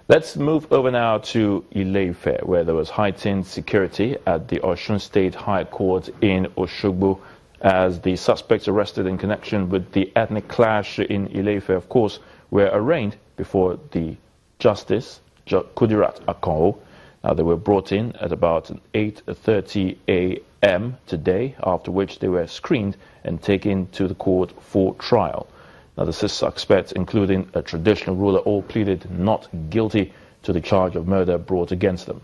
Let's move over now to Ile-Ife, where there was heightened security at the Osun State High Court in Osogbo as the suspects arrested in connection with the ethnic clash in Ile-Ife, of course, were arraigned before the Justice Kudirat Akonwo. Now, they were brought in at about 8:30 a.m. today, after which they were screened and taken to the court for trial. Now, the 6 suspects, including a traditional ruler, all pleaded not guilty to the charge of murder brought against them.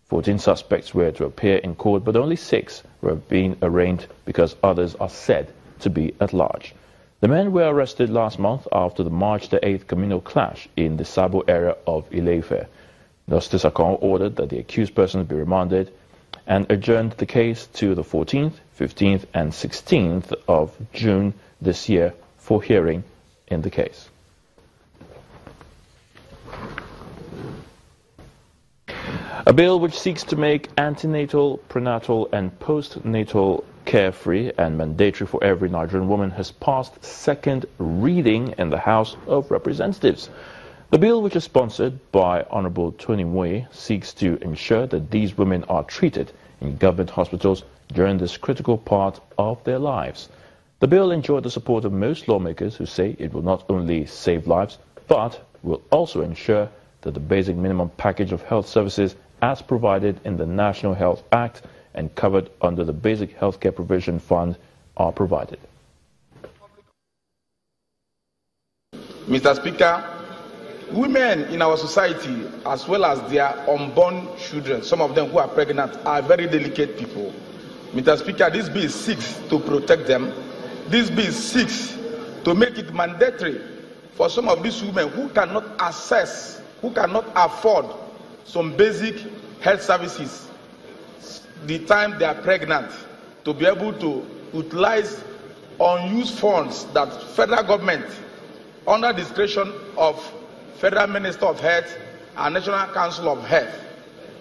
14 suspects were to appear in court, but only 6 were being arraigned because others are said to be at large. The men were arrested last month after the March the 8th communal clash in the Sabo area of Ile-Ife. Justice Akonwo ordered that the accused persons be remanded and adjourned the case to the 14th, 15th and 16th of June this year for hearing in the case. A bill which seeks to make antenatal, prenatal and postnatal care free and mandatory for every Nigerian woman has passed second reading in the House of Representatives. The bill, which is sponsored by Honorable Tony Moye, seeks to ensure that these women are treated in government hospitals during this critical part of their lives. The bill enjoyed the support of most lawmakers who say it will not only save lives, but will also ensure that the basic minimum package of health services as provided in the National Health Act and covered under the Basic Healthcare Provision Fund are provided. Mr. Speaker, women in our society, as well as their unborn children, some of them who are pregnant, are very delicate people. Mr. Speaker, this bill seeks to protect them. This bill seeks to make it mandatory for some of these women who cannot access, who cannot afford some basic health services the time they are pregnant, to be able to utilize unused funds that federal government, under discretion of Federal Minister of Health and National Council of Health.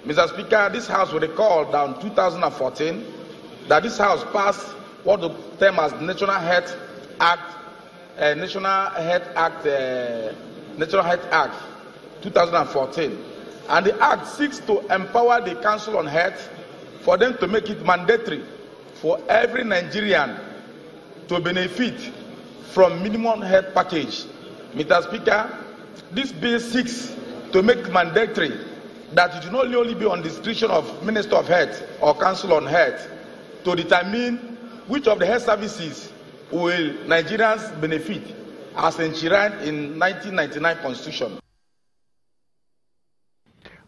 Mr. Speaker, this House will recall that in 2014 that this House passed what the term as National Health Act, National Health Act 2014, and the Act seeks to empower the Council on Health for them to make it mandatory for every Nigerian to benefit from minimum health package. Mr. Speaker, this bill seeks to make mandatory that it will not only be on discretion of Minister of Health or Council on Health to determine which of the health services will Nigerians benefit as enshrined in 1999 Constitution.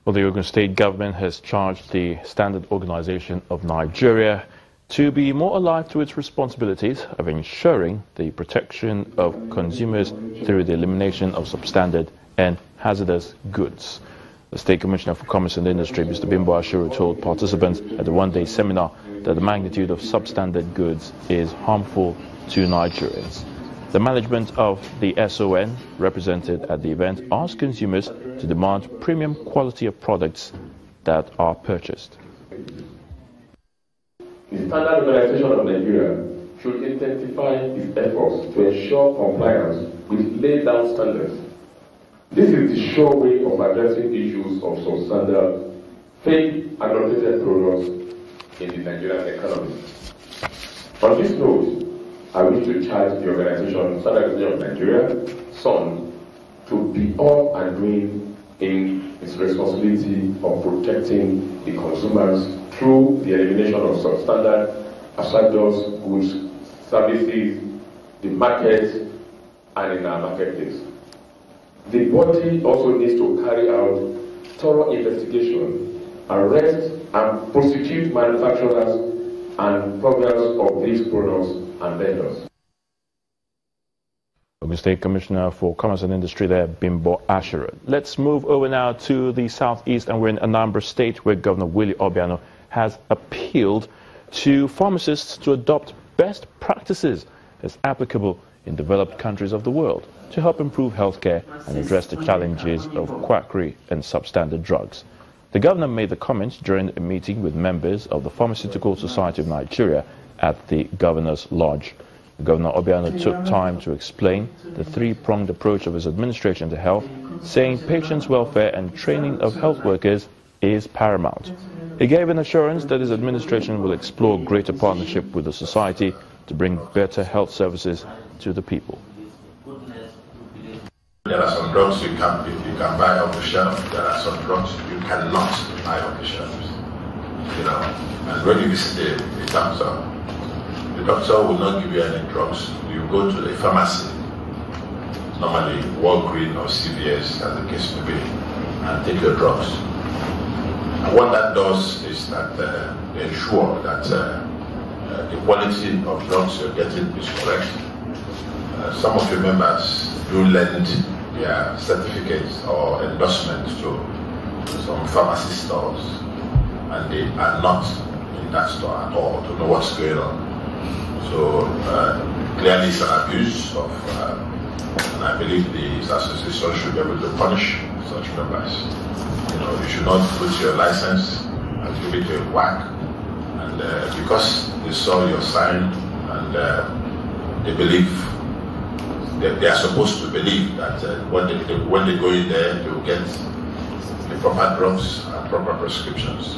Well, the Ogun State government has charged the Standard Organization of Nigeria to be more alive to its responsibilities of ensuring the protection of consumers through the elimination of substandard and hazardous goods. The State Commissioner for Commerce and Industry, Mr. Bimbo Ashiru, told participants at the one-day seminar that the magnitude of substandard goods is harmful to Nigerians. The management of the SON, represented at the event, asked consumers to demand premium quality of products that are purchased. The Standard Organization of Nigeria should intensify its efforts to ensure compliance with laid down standards. This is the sure way of addressing issues of substandard, fake and unrated products in the Nigerian economy. On this note, I wish to charge the organization, Standard Organization of Nigeria, SON, to be up and doing in its responsibility of protecting the consumers through the elimination of substandard, hazardous goods, services, the market, and in our marketplace. The body also needs to carry out thorough investigation, arrest and prosecute manufacturers and programs of these products and vendors. Ogun State Commissioner for Commerce and Industry there, Bimbo Ashiru. Let's move over now to the southeast, and we're in Anambra State, where Governor Willie Obiano has appealed to pharmacists to adopt best practices as applicable in developed countries of the world to help improve healthcare and address the challenges of quackery and substandard drugs. The governor made the comments during a meeting with members of the Pharmaceutical Society of Nigeria at the Governor's Lodge. Governor Obiano took time to explain the three-pronged approach of his administration to health, saying patients' welfare and training of health workers is paramount. He gave an assurance that his administration will explore greater partnership with the society to bring better health services to the people. There are some drugs you can buy off the shelf. There are some drugs you cannot buy off the shelves. And when you visit the doctor will not give you any drugs. You go to the pharmacy, normally Walgreens or CVS, as the case may be, and take your drugs. And what that does is that they ensure that the quality of drugs you're getting is correct. Some of your members do lend their certificates or endorsements to some pharmacy stores, and they are not in that store at all to know what's going on. So clearly it's an abuse of, and I believe the association should be able to punish such members. You should not put your license and give it to a whack, and because they saw your sign and they believe, they are supposed to believe that when they go in there, they will get the proper drugs and proper prescriptions.